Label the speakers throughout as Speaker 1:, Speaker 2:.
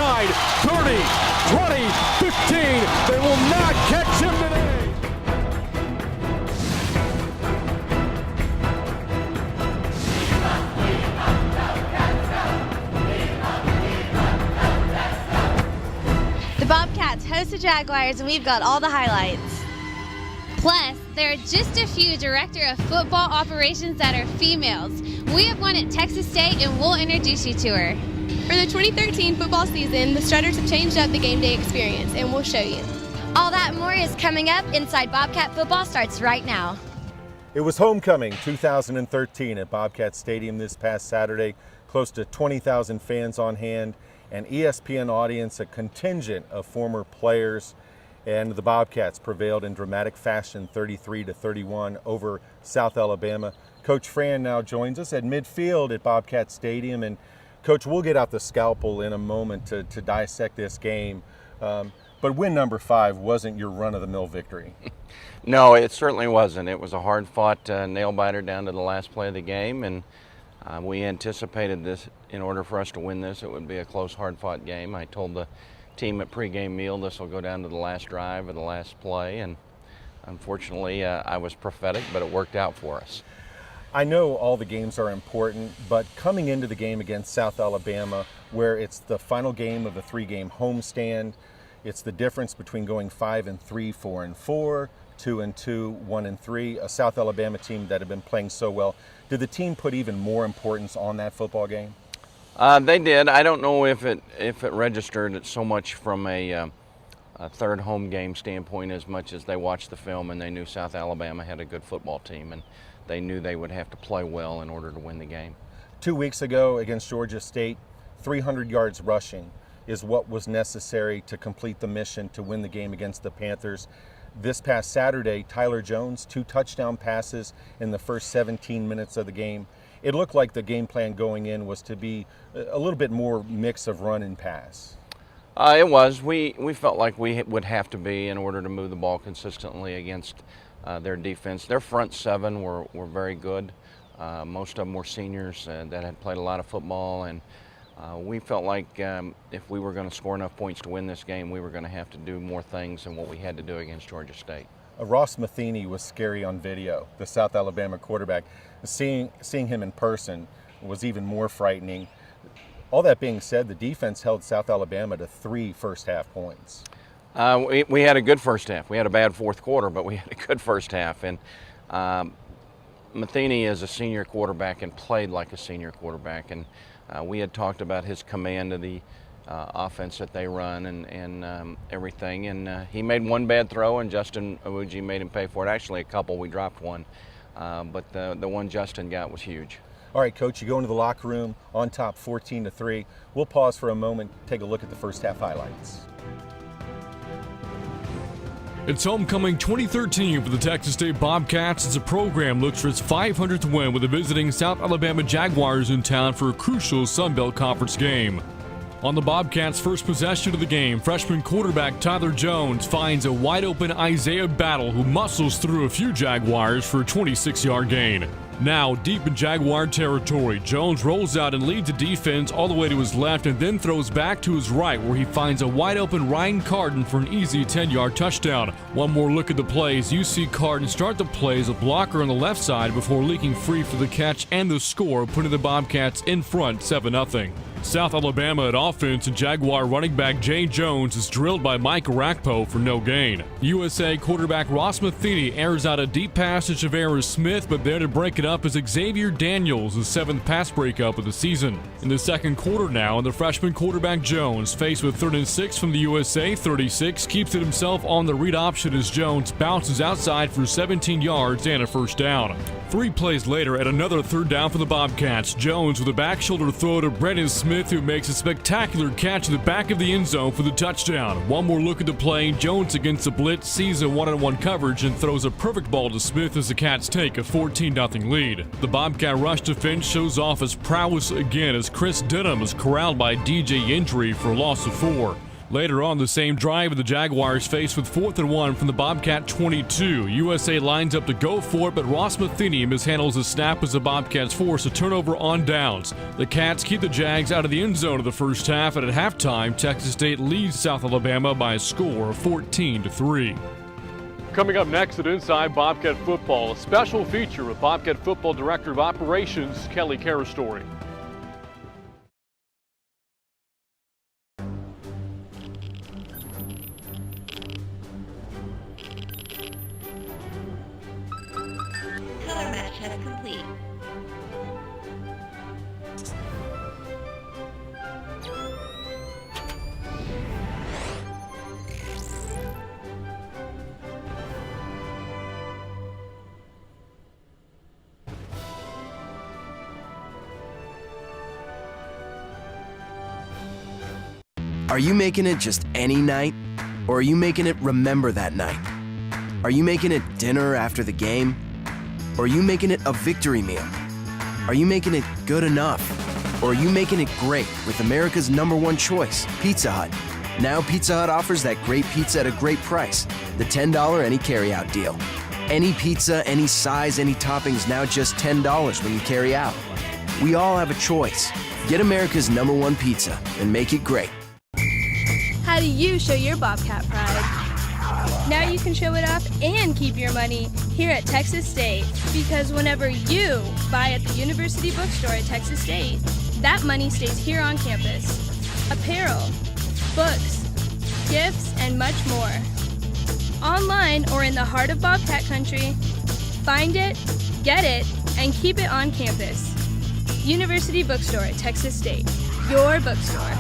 Speaker 1: inside, 30, 20, 15. They will not catch him today.
Speaker 2: The Bobcats host the Jaguars, and we've got all the highlights. Plus, there are just a few Director of Football Operations that are females. We have one at Texas State, and we'll introduce you to her.
Speaker 3: For the 2013 football season, the Strutters have changed up the game day experience, and we'll show you.
Speaker 2: All that and more is coming up inside Bobcat Football starts right now.
Speaker 4: It was homecoming 2013 at Bobcat Stadium this past Saturday. Close to 20,000 fans on hand, an ESPN audience, a contingent of former players, and the Bobcats prevailed in dramatic fashion 33-31 over South Alabama. Coach Fran now joins us at midfield at Bobcat Stadium, and Coach, we'll get out the scalpel in a moment to dissect this game, but win number 5 wasn't your run-of-the-mill victory.
Speaker 5: No, it certainly wasn't. It was a hard-fought nail-biter down to the last play of the game, and we anticipated this. In order for us to win this, it would be a close, hard-fought game. I told the team at pregame meal this will go down to the last drive or the last play, and unfortunately I was prophetic, but it worked out for us.
Speaker 4: I know all the games are important, but coming into the game against South Alabama, where it's the final game of a 3-game homestand, it's the difference between going 5-3, 4-4, 2-2, 1-3, a South Alabama team that had been playing so well. Did the team put even more importance on that football game?
Speaker 5: They did. I don't know if it registered so much from a third home game standpoint as much as they watched the film and they knew South Alabama had a good football team, and they knew they would have to play well in order to win the game. 2
Speaker 4: weeks ago against Georgia State, 300 yards rushing is what was necessary to complete the mission to win the game against the Panthers. This past Saturday, Tyler Jones, 2 touchdown passes in the first 17 minutes of the game. It looked like the game plan going in was to be a little bit more mix of run and pass.
Speaker 5: It was. We felt like we would have to be in order to move the ball consistently against their defense. Their front 7 were very good. Most of them were seniors that had played a lot of football, and we felt like if we were going to score enough points to win this game, we were going to have to do more things than what we had to do against Georgia State.
Speaker 4: Ross Matheny was scary on video, the South Alabama quarterback. Seeing him in person was even more frightening. All that being said, the defense held South Alabama to 3 first-half points.
Speaker 5: We had a good first half. We had a bad fourth quarter, but we had a good first half. And Matheny is a senior quarterback and played like a senior quarterback. And we had talked about his command of the offense that they run and everything. And he made one bad throw, and Justin Awuji made him pay for it. Actually, a couple. We dropped one. But the one Justin got was huge.
Speaker 4: All right, Coach, you go into the locker room on top 14-3. We'll pause for a moment, take a look at the first half highlights.
Speaker 1: It's homecoming 2013 for the Texas State Bobcats as the program looks for its 500th win with the visiting South Alabama Jaguars in town for a crucial Sun Belt Conference game. On the Bobcats' first possession of the game, freshman quarterback Tyler Jones finds a wide-open Isaiah Battle who muscles through a few Jaguars for a 26-yard gain. Now, deep in Jaguar territory, Jones rolls out and leads the defense all the way to his left and then throws back to his right where he finds a wide-open Ryan Carden for an easy 10-yard touchdown. One more look at the plays. You see Carden start the play as a blocker on the left side before leaking free for the catch and the score, putting the Bobcats in front 7-0. South Alabama at offense and Jaguar running back Jay Jones is drilled by Mike Rakpo for no gain. USA quarterback Ross Matheny airs out a deep pass to Javarius Smith, but there to break it up is Xavier Daniels, his 7th pass breakup of the season. In the second quarter now, and the freshman quarterback Jones, faced with 3rd and 6 from the USA 36, keeps it himself on the read option as Jones bounces outside for 17 yards and a first down. 3 plays later, at another 3rd down for the Bobcats, Jones with a back shoulder throw to Brendan Smith, who makes a spectacular catch in the back of the end zone for the touchdown. One more look at the play. Jones against the blitz sees a 1-on-1 coverage and throws a perfect ball to Smith as the Cats take a 14-0 lead. The Bobcat rush defense shows off its prowess again as Chris Denham is corralled by DJ Injury for a loss of 4. Later on the same drive, the Jaguars faced with 4th and 1 from the Bobcat 22. USA lines up to go for it, but Ross Matheny mishandles the snap as the Bobcats force a turnover on downs. The Cats keep the Jags out of the end zone of the first half, and at halftime, Texas State leads South Alabama by a score of 14-3. Coming up next at Inside Bobcat Football, a special feature with Bobcat Football Director of Operations, Kelly Carastory.
Speaker 6: Color match test complete.
Speaker 7: Are you making it just any night? Or are you making it remember that night? Are you making it dinner after the game? Or are you making it a victory meal? Are you making it good enough? Or are you making it great with America's #1 choice, Pizza Hut? Now Pizza Hut offers that great pizza at a great price, the $10 any carryout deal. Any pizza, any size, any toppings, now just $10 when you carry out. We all have a choice. Get America's #1 pizza and make it great.
Speaker 3: How do you show your Bobcat pride? Now you can show it off and keep your money here at Texas State, because whenever you buy at the University Bookstore at Texas State, that money stays here on campus. Apparel, books, gifts, and much more. Online or in the heart of Bobcat country, find it, get it, and keep it on campus. University Bookstore at Texas State, your bookstore.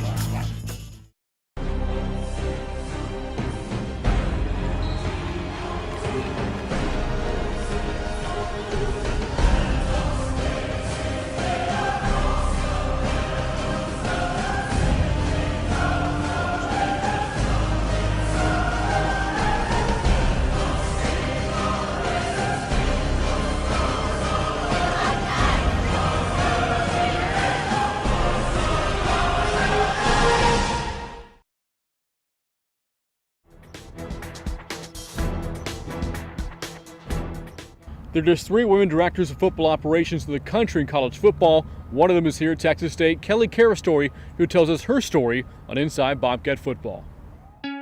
Speaker 1: There are just 3 women directors of football operations in the country in college football. One of them is here at Texas State, Kelly Carastory, who tells us her story on Inside Bobcat Football.
Speaker 8: Well,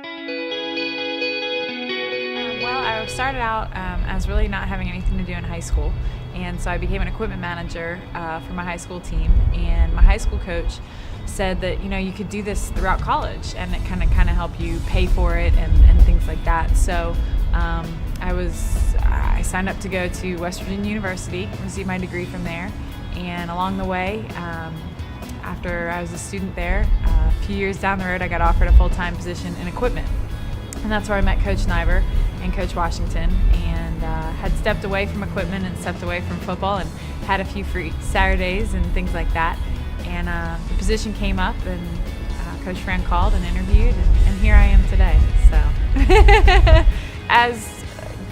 Speaker 8: I started out as really not having anything to do in high school, and so I became an equipment manager for my high school team. And my high school coach said that you could do this throughout college, and it kind of help you pay for it and things like that. So I signed up to go to West Virginia University, receive my degree from there, and along the way, after I was a student there, a few years down the road, I got offered a full-time position in equipment, and that's where I met Coach Sniber and Coach Washington, and had stepped away from equipment and stepped away from football, and had a few free Saturdays and things like that, and the position came up, and Coach Fran called and interviewed, and here I am today. So, as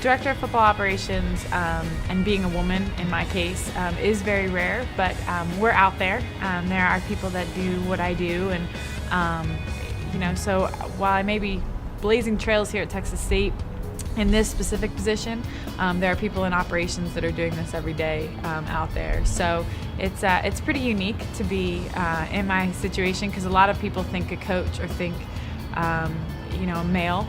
Speaker 8: Director of Football Operations, and being a woman in my case, is very rare, but we're out there. There are people that do what I do, and so while I may be blazing trails here at Texas State in this specific position, there are people in operations that are doing this every day out there. So it's pretty unique to be in my situation, because a lot of people think a coach or think a male,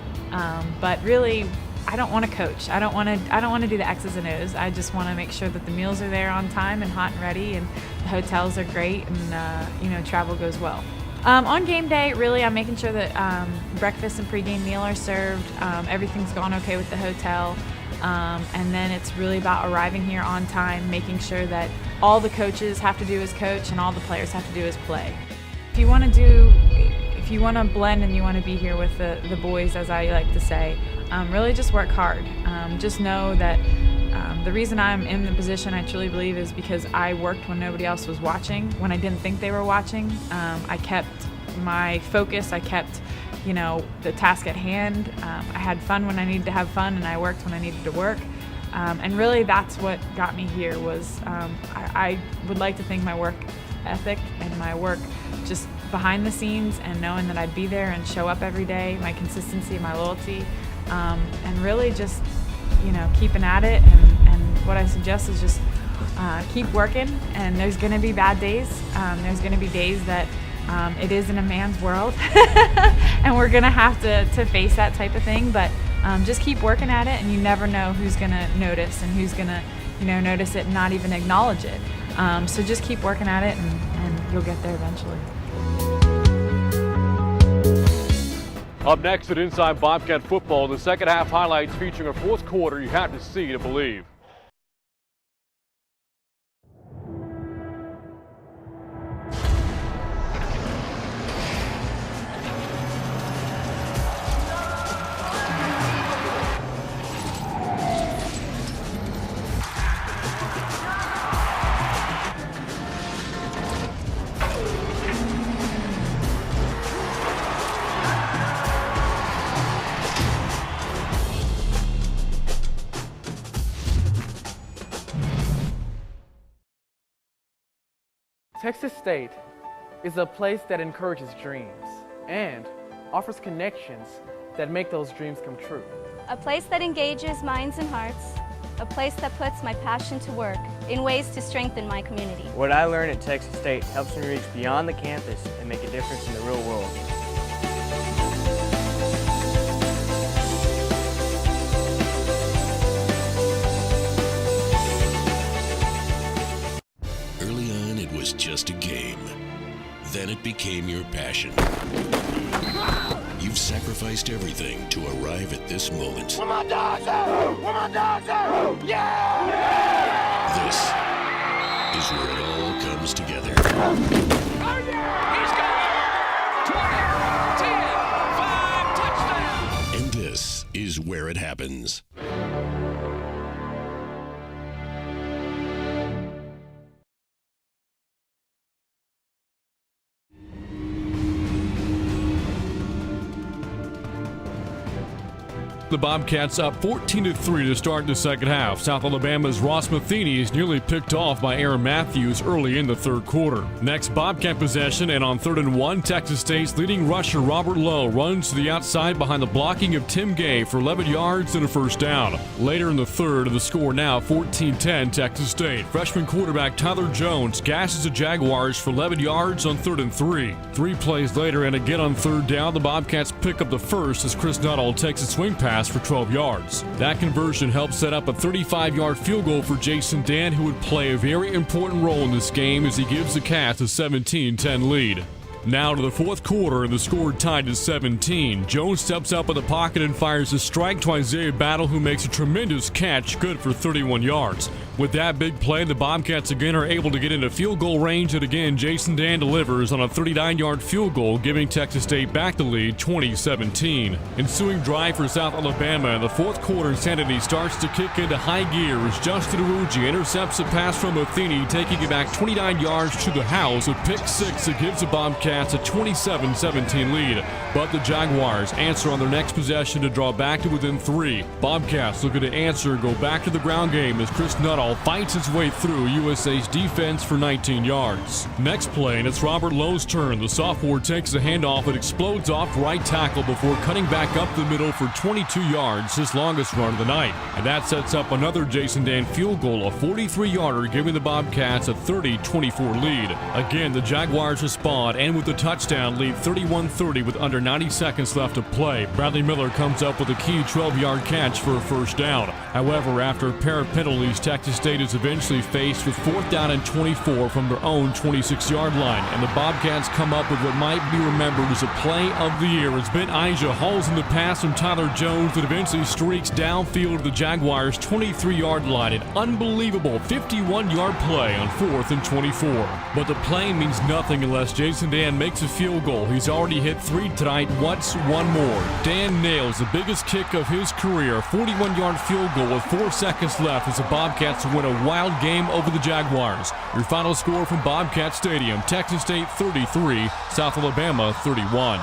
Speaker 8: but really, I don't want to coach. I don't want to do the X's and O's. I just want to make sure that the meals are there on time and hot and ready, and the hotels are great, and travel goes well. On game day, really, I'm making sure that breakfast and pregame meal are served. Everything's gone okay with the hotel, and then it's really about arriving here on time, making sure that all the coaches have to do is coach and all the players have to do is play. If you want to blend and you want to be here with the boys, as I like to say, really just work hard. Just know that the reason I'm in the position, I truly believe, is because I worked when nobody else was watching, when I didn't think they were watching. I kept my focus, I kept the task at hand. I had fun when I needed to have fun, and I worked when I needed to work. And really that's what got me here was I would like to think my work ethic and my work just behind the scenes, and knowing that I'd be there and show up every day, my consistency, my loyalty, and really just, keeping at it. And what I suggest is just keep working, and there's going to be bad days. There's going to be days that it isn't a man's world, and we're going to have to face that type of thing, but just keep working at it, and you never know who's going to notice and who's going to notice it and not even acknowledge it. So just keep working at it, and you'll get there eventually.
Speaker 1: Up next at Inside Bobcat Football, the second half highlights featuring a fourth quarter you have to see to believe.
Speaker 9: Texas State is a place that encourages dreams and offers connections that make those dreams come true.
Speaker 3: A place that engages minds and hearts. A place that puts my passion to work in ways to strengthen my community.
Speaker 10: What I learned at Texas State helps me reach beyond the campus and make a difference in the real world.
Speaker 11: Early on, it was just a game. Then it became your passion. You've sacrificed everything to arrive at this moment.
Speaker 12: Where my dogs at? Where my dogs at? Yeah!
Speaker 11: This is where it all comes together.
Speaker 12: Oh yeah! He's got 20, 10, 5 touchdowns!
Speaker 11: And this is where it happens.
Speaker 1: The Bobcats up 14-3 to start the second half. South Alabama's Ross Matheny is nearly picked off by Aaron Matthews early in the third quarter. Next Bobcat possession, and on 3rd and 1, Texas State's leading rusher Robert Lowe runs to the outside behind the blocking of Tim Gay for 11 yards and a first down. Later in the third, the score now 14-10 Texas State. Freshman quarterback Tyler Jones gashes the Jaguars for 11 yards on 3rd and 3. 3 plays later, and again on 3rd down, the Bobcats pick up the first as Chris Nuttall takes a swing pass for 12 yards. That conversion helped set up a 35-yard field goal for Jason Dan, who would play a very important role in this game as he gives the Cats a 17-10 lead. Now to the fourth quarter, and the score tied to 17. Jones steps up in the pocket and fires a strike to Isaiah Battle, who makes a tremendous catch, good for 31 yards. With that big play, the Bobcats again are able to get into field goal range, and again Jason Dan delivers on a 39-yard field goal, giving Texas State back the lead 20-17. Ensuing drive for South Alabama in the fourth quarter, insanity starts to kick into high gear as Justin Aruji intercepts a pass from Matheny, taking it back 29 yards to the house. A pick six that gives the Bobcats a 27-17 lead, but the Jaguars answer on their next possession to draw back to within 3. Bobcats looking to answer and go back to the ground game as Chris Nuttall fights his way through USA's defense for 19 yards. Next play, and it's Robert Lowe's turn. The sophomore takes a handoff and explodes off right tackle before cutting back up the middle for 22 yards, his longest run of the night. And that sets up another Jason Dan field goal, a 43-yarder, giving the Bobcats a 30-24 lead. Again, the Jaguars respond, and with the touchdown lead 31-30 with under 90 seconds left to play. Bradley Miller comes up with a key 12-yard catch for a first down. However, after a pair of penalties, Texas State is eventually faced with 4th down and 24 from their own 26-yard line, and the Bobcats come up with what might be remembered as a play of the year as Ben Ija hauls in the pass from Tyler Jones that eventually streaks downfield to the Jaguars' 23-yard line. An unbelievable 51-yard play on 4th and 24. But the play means nothing unless Jason Dan makes a field goal. He's already hit 3 tonight. What's one more? Dan nails the biggest kick of his career, a 41-yard field goal with 4 seconds left as the Bobcats win a wild game over the Jaguars. Your final score from Bobcat Stadium: Texas State 33, South Alabama 31.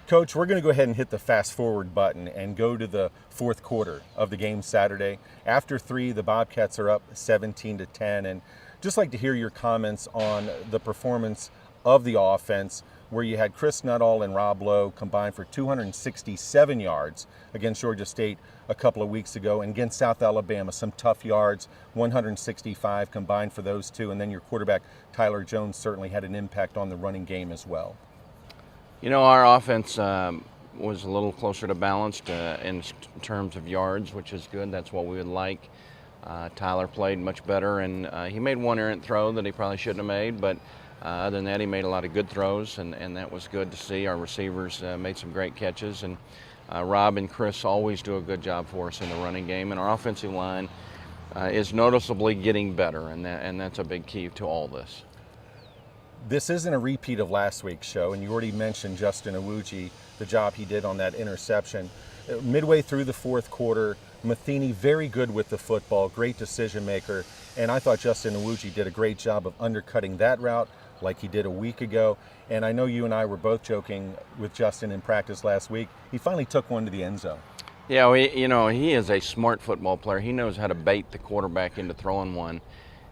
Speaker 4: Coach, we're going to go ahead and hit the fast forward button and go to the fourth quarter of the game Saturday. After 3, the Bobcats are up 17-10, and just like to hear your comments on the performance of the offense, where you had Chris Nuttall and Rob Lowe combined for 267 yards against Georgia State a couple of weeks ago, and against South Alabama, some tough yards, 165 combined for those two, and then your quarterback Tyler Jones certainly had an impact on the running game as well.
Speaker 5: You know, our offense was a little closer to balanced in terms of yards, which is good. That's what we would like. Tyler played much better, and he made one errant throw that he probably shouldn't have made, but other than that, he made a lot of good throws, and that was good to see. Our receivers made some great catches, and Rob and Chris always do a good job for us in the running game, and our offensive line is noticeably getting better, and that's a big key to all this.
Speaker 4: This isn't a repeat of last week's show, and you already mentioned Justin Awuji, the job he did on that interception. Midway through the fourth quarter, Matheny very good with the football, great decision maker, and I thought Justin Awuji did a great job of undercutting that route like he did a week ago. And I know you and I were both joking with Justin in practice last week. He finally took one to the end zone.
Speaker 5: Yeah, he is a smart football player. He knows how to bait the quarterback into throwing one.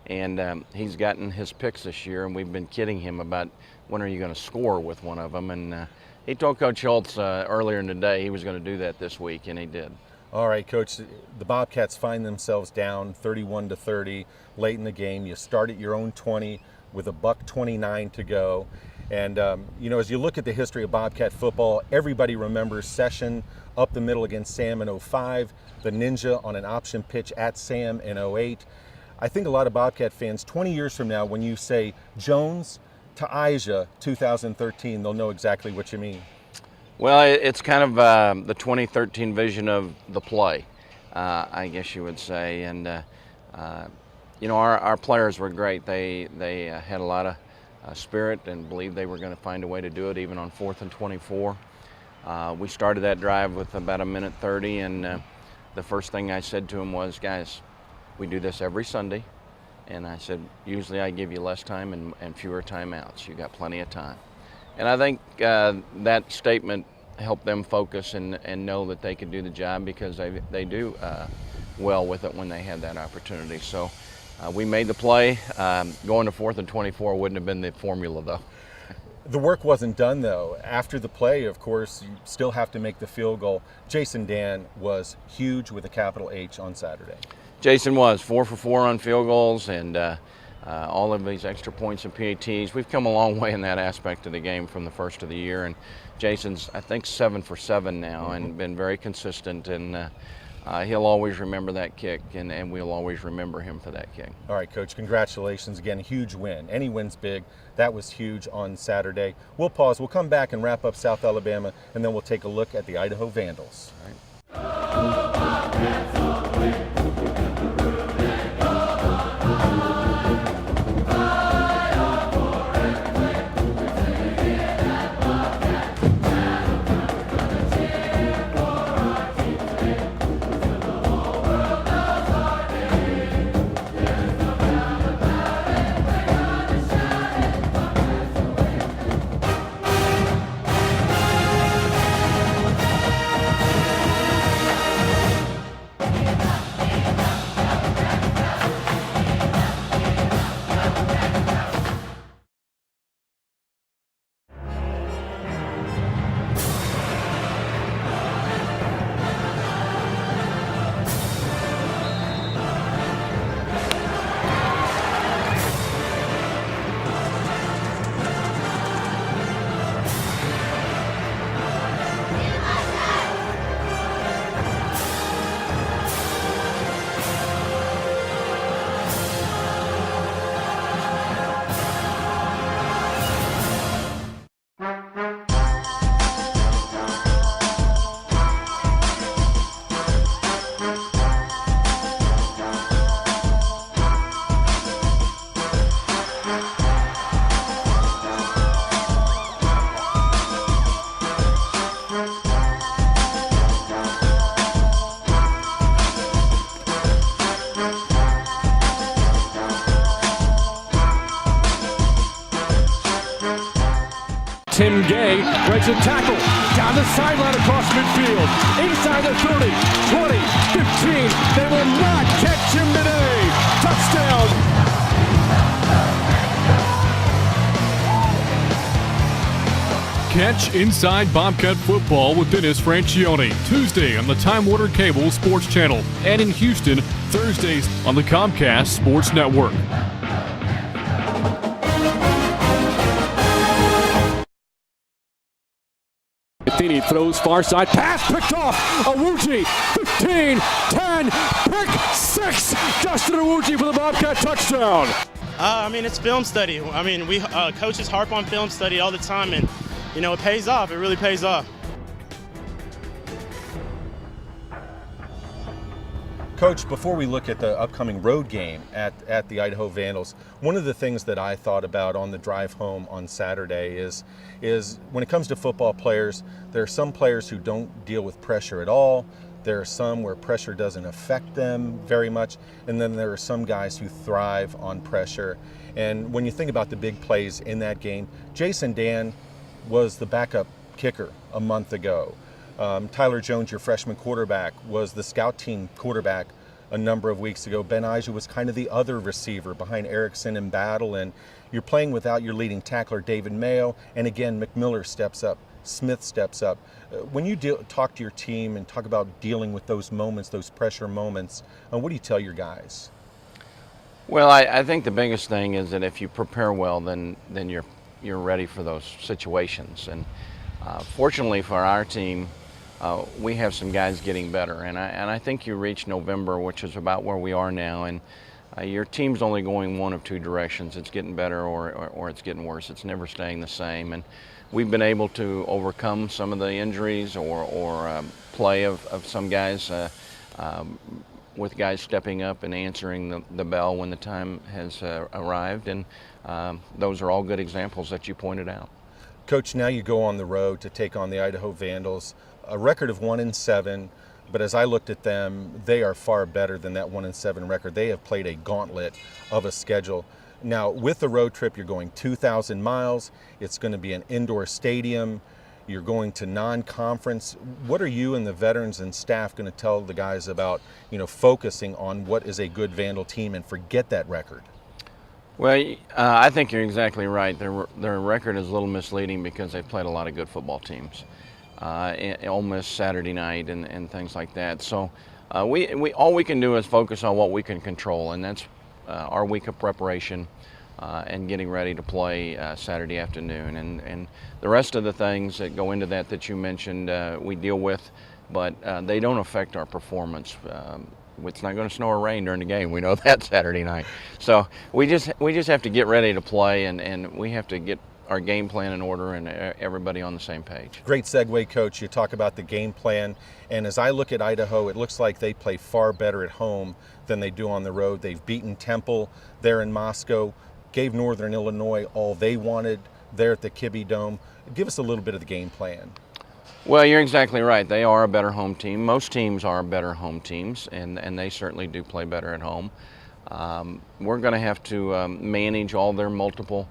Speaker 5: And he's gotten his picks this year, and we've been kidding him about when are you going to score with one of them. And he told Coach Schultz earlier in the day he was going to do that this week, and he did. All right, Coach, the Bobcats find themselves down 31-30 late in the game. You start at your own 20 with $1:29 to go. And, as you look at the history of Bobcat football, everybody remembers Session up the middle against Sam in 05, the Ninja on an option pitch at Sam in 08. I think a lot of Bobcat fans, 20 years from now, when you say Jones to Ija 2013, they'll know exactly what you mean. Well, it's kind of the 2013 vision of the play, I guess you would say. And, our players were great. They had a lot of spirit and believed they were going to find a way to do it, even on 4th and 24. We started that drive with about 1:30, and the first thing I said to them was, guys, we do this every Sunday, and I said, usually I give you less time and fewer timeouts. You got plenty of time. And I think that statement helped them focus and know that they could do the job, because they do well with it when they had that opportunity. So we made the play. Going to 4th and 24 wouldn't have been the formula, though. The work wasn't done, though. After the play, of course, you still have to make the field goal. Jason Dan was huge with a capital H on Saturday. Jason was 4 for 4 on field goals, and all of these extra points and PATs. We've come a long way in that aspect of the game from the first of the year, and Jason's, I think, 7 for 7 now, and been very consistent, and he'll always remember that kick, and we'll always remember him for that kick. All right, Coach, congratulations again. Huge win. Any win's big. That was huge on Saturday. We'll pause. We'll come back and wrap up South Alabama, and then we'll take a look at the Idaho Vandals. All right.
Speaker 1: Tim Gay breaks a tackle down the sideline across midfield. Inside the 30, 20, 15. They will not catch him today. Touchdown. Catch Inside Bobcat Football with Dennis Francione, Tuesday on the Time Warner Cable Sports Channel, and in Houston, Thursdays on the Comcast Sports Network. Athene throws far side, pass picked off, Awuji, 15, 10, pick 6, Justin Awuji for the Bobcat touchdown.
Speaker 13: I mean, it's film study. I mean, we coaches harp on film study all the time, and you know, it pays off. It really pays off.
Speaker 4: Coach, before we look at the upcoming road game at the Idaho Vandals, one of the things that I thought about on the drive home on Saturday is when it comes to football players, there are some players who don't deal with pressure at all. There are some where pressure doesn't affect them very much, and then there are some guys who thrive on pressure. And when you think about the big plays in that game, Jason Dan was the backup kicker a month ago. Tyler Jones, your freshman quarterback, was the scout team quarterback a number of weeks ago. Ben Iju was kind of the other receiver behind Erickson in battle, and you're playing without your leading tackler, David Mayo, and again, McMiller steps up, Smith steps up. When you talk to your team and talk about dealing with those moments, those pressure moments, what do you tell your guys?
Speaker 5: Well, I think the biggest thing is that if you prepare well, then you're ready for those situations. And fortunately for our team, we have some guys getting better. And I think you reach November, which is about where we are now, and your team's only going one of two directions. It's getting better or it's getting worse. It's never staying the same. And we've been able to overcome some of the injuries or play of some guys with guys stepping up and answering the bell when the time has arrived. And those are all good examples that you pointed out.
Speaker 4: Coach, now you go on the road to take on the Idaho Vandals, a record of 1-7, but as I looked at them, they are far better than that 1-7 record. They have played a gauntlet of a schedule. Now, with the road trip, you're going 2,000 miles. It's going to be an indoor stadium. You're going to non-conference. What are you and the veterans and staff going to tell the guys about, focusing on what is a good Vandal team and forget that record?
Speaker 5: Well, I think you're exactly right. Their record is a little misleading because they've played a lot of good football teams. Ole Miss Saturday night and things like that. So all we can do is focus on what we can control, and that's our week of preparation and getting ready to play Saturday afternoon. And the rest of the things that go into that you mentioned, we deal with, but they don't affect our performance. It's not going to snow or rain during the game. We know that Saturday night. So we just have to get ready to play, and we have to get our game plan in order and everybody on the same page.
Speaker 4: Great segue, Coach. You talk about the game plan, and as I look at Idaho, it looks like they play far better at home than they do on the road. They've beaten Temple there in Moscow, gave Northern Illinois all they wanted there at the Kibbe Dome. Give us a little bit of the game plan.
Speaker 5: Well, you're exactly right. They are a better home team. Most teams are better home teams, and they certainly do play better at home. We're going to have to manage all their multiple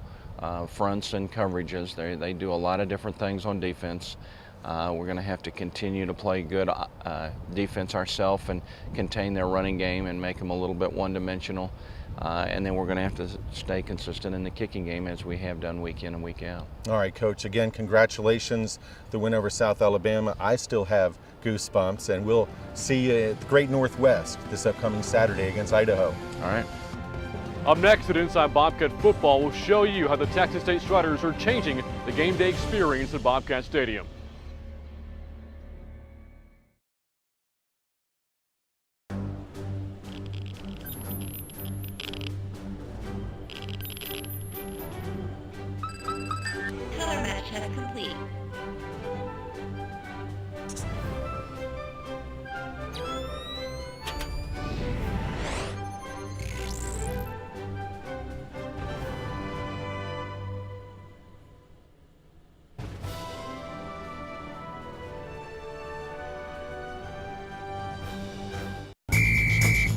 Speaker 5: fronts and coverages. They do a lot of different things on defense. We're going to have to continue to play good defense ourselves and contain their running game and make them a little bit one-dimensional. And then we're going to have to stay consistent in the kicking game as we have done week in and week out.
Speaker 4: All right, Coach, again, congratulations. The win over South Alabama. I still have goosebumps, and we'll see you at the Great Northwest this upcoming Saturday against Idaho.
Speaker 5: All right.
Speaker 1: Up next at Inside Bobcat Football, we'll show you how the Texas State Striders are changing the game day experience at Bobcat Stadium.
Speaker 6: Color match test complete.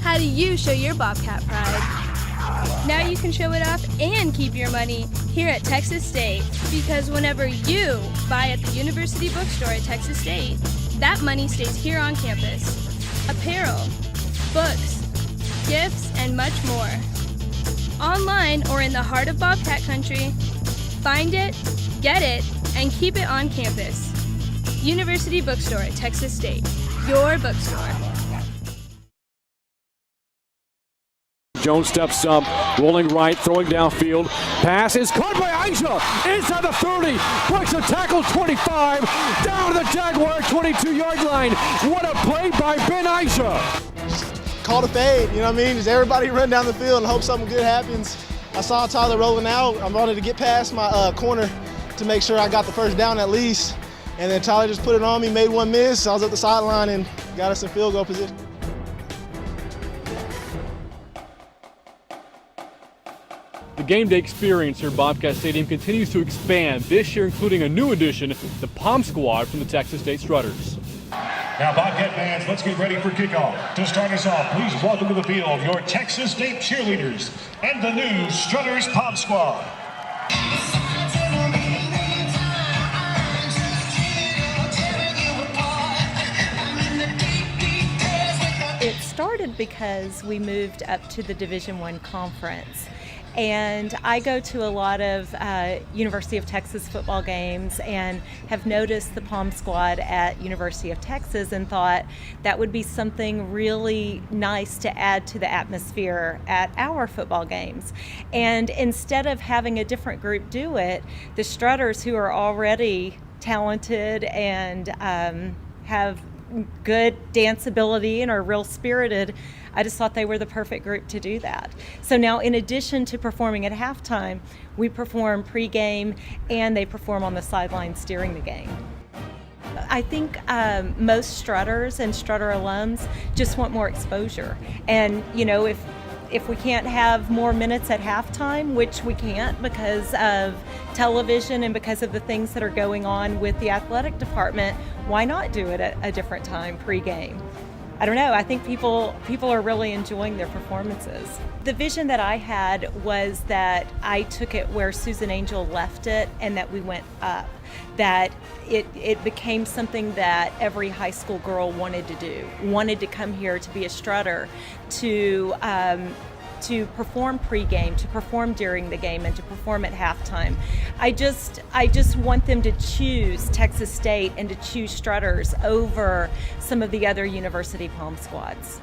Speaker 3: How do you show your Bobcat pride? Now you can show it off and keep your money here at Texas State, because whenever you buy at the University Bookstore at Texas State, that money stays here on campus. Apparel, books, gifts, and much more. Online or in the heart of Bobcat country, find it, get it, and keep it on campus. University Bookstore at Texas State, your bookstore.
Speaker 1: Jones steps up, rolling right, throwing downfield. Pass is caught by Aisha inside the 30. Breaks a tackle 25. Down to the Jaguar 22-yard line. What a play by Ben Aisha.
Speaker 14: Call the fade, you know what I mean? Just everybody run down the field and hope something good happens. I saw Tyler rolling out. I wanted to get past my corner to make sure I got the first down at least. And then Tyler just put it on me, made one miss. I was at the sideline and got us in field goal position.
Speaker 1: The game day experience here at Bobcat Stadium continues to expand, this year including a new addition, the Pom Squad from the Texas State Strutters.
Speaker 12: Now, Bobcat fans, let's get ready for kickoff. To start us off, please welcome to the field your Texas State cheerleaders and the new Strutters Pom Squad.
Speaker 15: It started because we moved up to the Division I conference. And I go to a lot of University of Texas football games and have noticed the Pom Squad at University of Texas and thought that would be something really nice to add to the atmosphere at our football games. And instead of having a different group do it, the Strutters, who are already talented and have good dance ability and are real spirited, I just thought they were the perfect group to do that. So now, in addition to performing at halftime, we perform pregame and they perform on the sidelines during the game. I think most Strutters and Strutter alums just want more exposure. And, you know, if we can't have more minutes at halftime, which we can't because of television and because of the things that are going on with the athletic department, why not do it at a different time pregame? I don't know. I think people are really enjoying their performances. The vision that I had was that I took it where Susan Angel left it and that we went up. That it became something that every high school girl wanted to do, wanted to come here to be a Strutter, to perform pregame, to perform during the game, and to perform at halftime. I just want them to choose Texas State and to choose Strutters over some of the other university Pom Squads.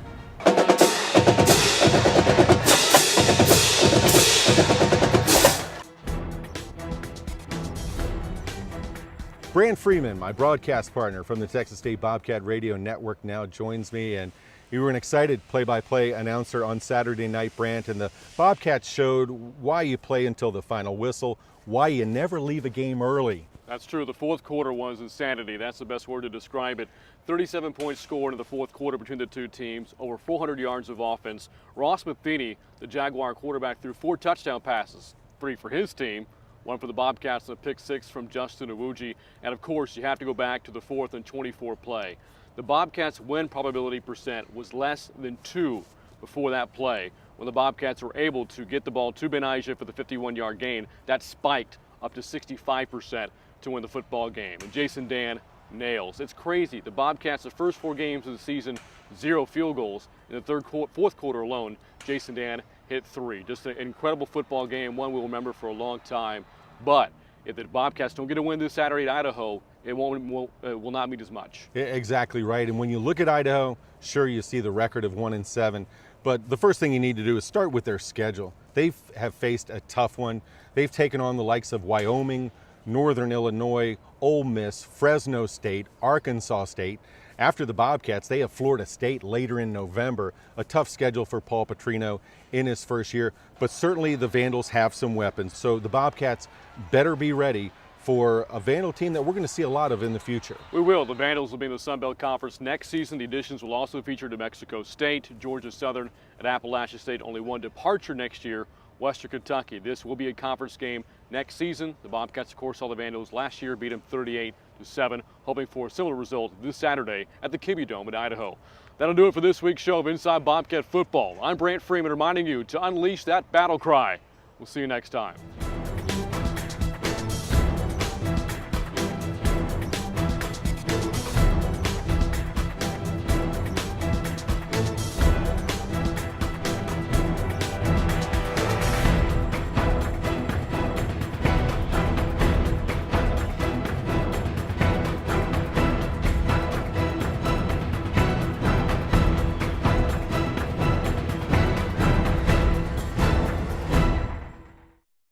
Speaker 4: Brant Freeman, my broadcast partner from the Texas State Bobcat Radio Network, now joins me, and you were an excited play-by-play announcer on Saturday night, Brant, and the Bobcats showed why you play until the final whistle, why you never leave a game early.
Speaker 1: That's true. The fourth quarter was insanity. That's the best word to describe it. 37 points scored in the fourth quarter between the two teams, over 400 yards of offense. Ross Matheny, the Jaguar quarterback, threw 4 touchdown passes, 3 for his team, 1 for the Bobcats, and a pick 6 from Justin Awuji. And of course, you have to go back to the 4th and 24 play. The Bobcats' win probability percent was less than 2 before that play. When the Bobcats were able to get the ball to Ben Aisha for the 51-yard gain, that spiked up to 65% to win the football game. And Jason Dan nails. It's crazy. The Bobcats, the first 4 games of the season, 0 field goals. In the fourth quarter alone, Jason Dan hit 3. Just an incredible football game, one we'll remember for a long time. But if the Bobcats don't get a win this Saturday at Idaho, it will not mean as much.
Speaker 4: Exactly right. And when you look at Idaho, sure, you see the record of 1-7. But the first thing you need to do is start with their schedule. They have faced a tough one. They've taken on the likes of Wyoming, Northern Illinois, Ole Miss, Fresno State, Arkansas State. After the Bobcats, they have Florida State later in November. A tough schedule for Paul Petrino in his first year. But certainly the Vandals have some weapons. So the Bobcats better be ready for a Vandal team that we're going to see a lot of in the future.
Speaker 1: We will. The Vandals will be in the Sun Belt Conference next season. The additions will also feature New Mexico State, Georgia Southern, and Appalachia State. Only one departure next year, Western Kentucky. This will be a conference game next season. The Bobcats, of course, saw the Vandals last year, beat them 38-7. hoping for a similar result this Saturday at the Kibbie Dome in Idaho. That'll do it for this week's show of Inside Bobcat Football. I'm Brant Freeman reminding you to unleash that battle cry. We'll see you next time.